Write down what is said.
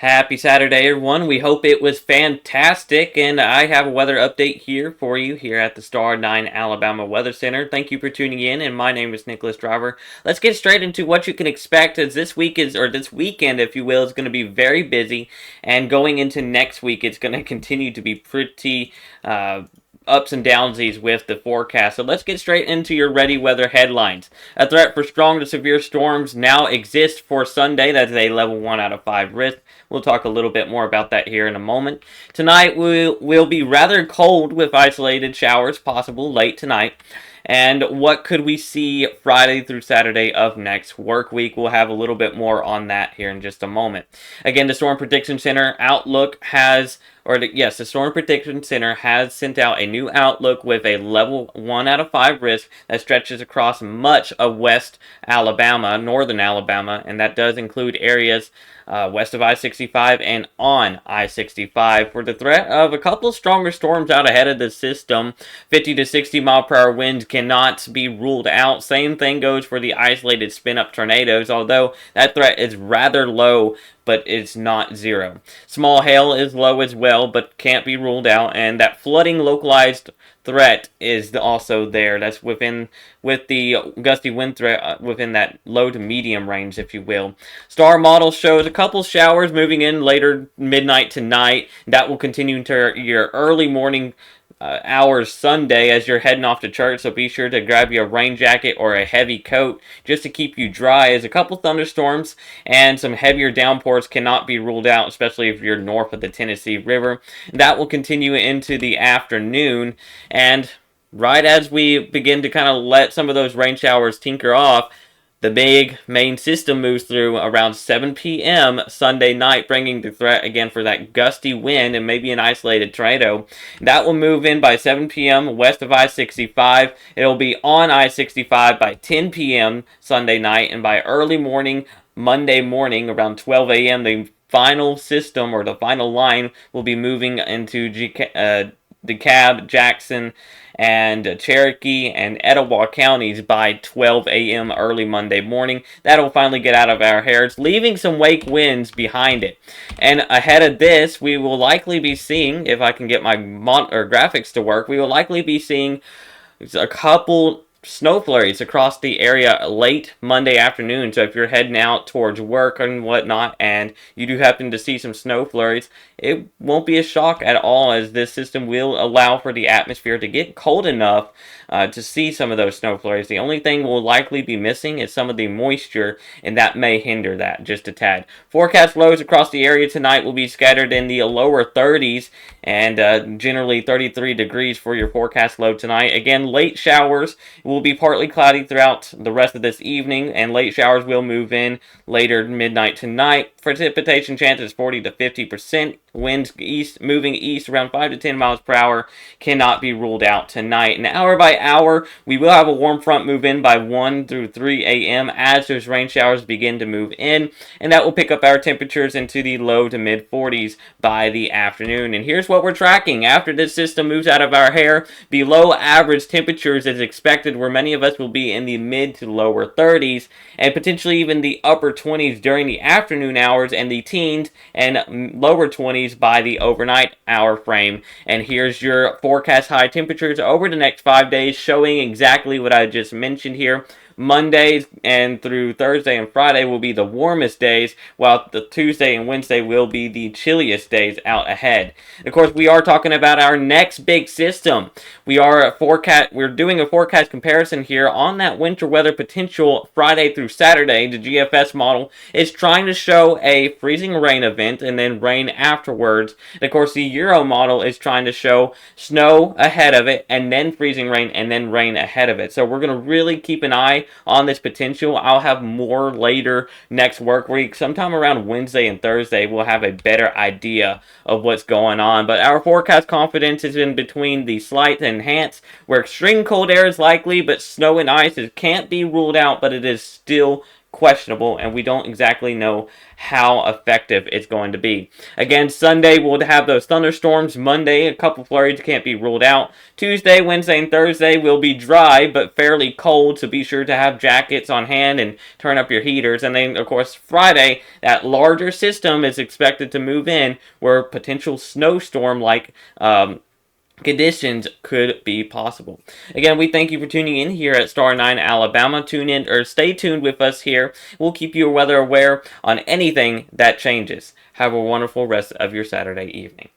Happy Saturday, everyone. We hope it was fantastic, and I have a weather update here for you here at the Star 9 Alabama Weather Center. Thank you for tuning in, and my name is Nicholas Driver. Let's get straight into what you can expect as this weekend, if you will, is going to be very busy, and going into next week, it's going to continue to be pretty ups and downsies with the forecast. So let's get straight into your ready weather headlines. A threat for strong to severe storms now exists for Sunday. That's a level 1 out of 5 risk. We'll talk a little bit more about that here in a moment. Tonight will be rather cold with isolated showers possible late tonight. And what could we see Friday through Saturday of next work week? We'll have a little bit more on that here in just a moment. Again, the Storm Prediction Center outlook the Storm Prediction Center has sent out a new outlook with a level 1 out of 5 risk that stretches across much of West Alabama, northern Alabama, and that does include areas west of I-65 and on I-65 for the threat of a couple of stronger storms out ahead of the system. 50 to 60 mile per hour winds cannot be ruled out. Same thing goes for the isolated spin-up tornadoes, although that threat is rather low, but it's not zero. Small hail is low as well, but can't be ruled out, and that flooding localized threat is also there. That's with the gusty wind threat within that low to medium range, if you will. Star model shows a couple showers moving in later midnight tonight. That will continue into your early morning hours Sunday as you're heading off to church, so be sure to grab you a rain jacket or a heavy coat just to keep you dry, as a couple thunderstorms and some heavier downpours cannot be ruled out, especially if you're north of the Tennessee River. That will continue into the afternoon, and right as we begin to kind of let some of those rain showers tinker off, the big main system moves through around 7 p.m. Sunday night, bringing the threat again for that gusty wind and maybe an isolated tornado. That will move in by 7 p.m. west of I-65. It'll be on I-65 by 10 p.m. Sunday night, and by early morning, Monday morning, around 12 a.m., the final system or the final line will be moving into DeKalb, Jackson, and Cherokee and Etowah counties by 12 a.m. early Monday morning. That'll finally get out of our hairs, leaving some wake winds behind it. And ahead of this, we will likely be seeing, if I can get my graphics to work, we will likely be seeing a couple snow flurries across the area late Monday afternoon. So if you're heading out towards work and whatnot and you do happen to see some snow flurries, it won't be a shock at all, as this system will allow for the atmosphere to get cold enough to see some of those snow flurries. The only thing we'll likely be missing is some of the moisture, and that may hinder that just a tad. Forecast lows across the area tonight will be scattered in the lower 30s and generally 33 degrees for your forecast low tonight. Again, late showers will be partly cloudy throughout the rest of this evening, and late showers will move in later midnight tonight. Precipitation chances 40 to 50%. Winds moving east around 5 to 10 miles per hour cannot be ruled out tonight. And hour by hour, we will have a warm front move in by 1 through 3 a.m. as those rain showers begin to move in, and that will pick up our temperatures into the low to mid 40s by the afternoon. And here's what we're tracking. After this system moves out of our hair, below average temperatures is expected, where many of us will be in the mid to lower 30s and potentially even the upper 20s during the afternoon hours, and the teens and lower 20s by the overnight hour frame. And here's your forecast high temperatures over the next 5 days, showing exactly what I just mentioned here. Mondays and through Thursday and Friday will be the warmest days, while the Tuesday and Wednesday will be the chilliest days out ahead. Of course, we are talking about our next big system. We're doing a forecast comparison here on that winter weather potential Friday through Saturday. The GFS model is trying to show a freezing rain event and then rain afterwards. And of course, the Euro model is trying to show snow ahead of it and then freezing rain and then rain ahead of it. So we're going to really keep an eye on this potential. I'll have more later next work week. Sometime around Wednesday and Thursday, we'll have a better idea of what's going on. But our forecast confidence is in between the slight and enhanced, where extreme cold air is likely, but snow and ice can't be ruled out, but it is still questionable, and we don't exactly know how effective it's going to be. Again, Sunday we'll have those thunderstorms. Monday, a couple flurries can't be ruled out. Tuesday, Wednesday, and Thursday will be dry but fairly cold, so be sure to have jackets on hand and turn up your heaters. And then, of course, Friday, that larger system is expected to move in where potential snowstorm-like conditions could be possible. Again, we thank you for tuning in here at Star 9 Alabama. Tune in or stay tuned with us here. We'll keep you weather aware on anything that changes. Have a wonderful rest of your Saturday evening.